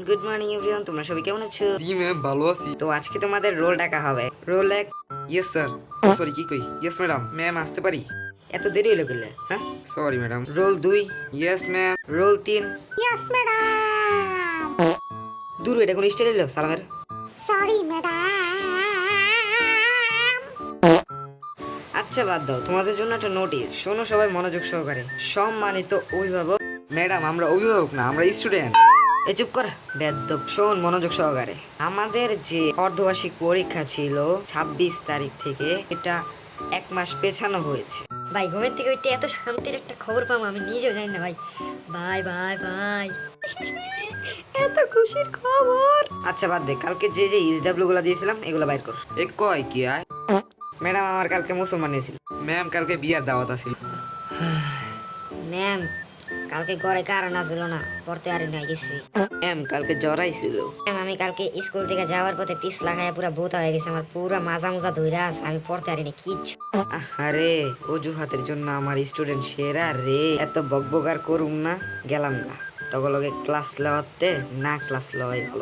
Good morning everyone, তোমরা সবাই কেমন আছো? জি ম্যাম, ভালো আছি। তো আজকে তোমাদের রোল ডাকা হবে। রোল এক। Yes sir. সরি, কি কই? Yes madam. ম্যাম, আসতে পারি? এত দেরি হলো গেলে, হ্যাঁ? Sorry madam. রোল দুই। Yes ma'am. রোল তিন। Yes madam. দূর, এটা কোন স্টাইল এলো সালামের? Sorry madam. আচ্ছা বাদ দাও, তোমাদের জন্য একটা নোটিশ। শোনো সবাই মনোযোগ সহকারে। সম্মানিত অভিভাবক। ম্যাডাম, আমরা অভিভাবক না, আমরা স্টুডেন্ট। এ চুপ কর বেয়াদব। শোন মনোযোগ সহকারে। আমাদের যে অর্ধবার্ষিক পরীক্ষা ছিল 26 তারিখ থেকে, এটা 1 মাস পেছানো হয়েছে। ভাই ঘুমের থেকে উঠতে এত শান্তির একটা খবর পাবো আমি নিজেও জানি না ভাই। ভাই ভাই ভাই এত খুশির খবর। আচ্ছা বাদ দে, কালকে যে যে ইসডাব্লিউ গুলা দিয়েছিলাম এগুলো বাইর কর। এ কয় কি আয়? ম্যাডাম, আমার কালকে মুসলমান নিয়েছিল। ম্যাম, কালকে বিয়ার দাওয়াত আছিল। ম্যাম কালকে ঘরে কারণ আসলো না, পড়তে আর নাই গেছি। ম্যাম, কালকে জ্বর আইছিল। ম্যাম আমি কালকে স্কুল থেকে যাওয়ার পথে পিস লাগায় পুরা বোতা হয়ে গেছে, আমার পুরা মাজা মুজা ধইরা আছে, আমি পড়তে পারিনি কিচ্ছু। আরে অজুহাতের জন্য আমার স্টুডেন্ট সেরা রে। এত বকবকার করুম না, গেলাম গা। তগলগে ক্লাস লওয়াতে না ক্লাস লওয়াই ভালো।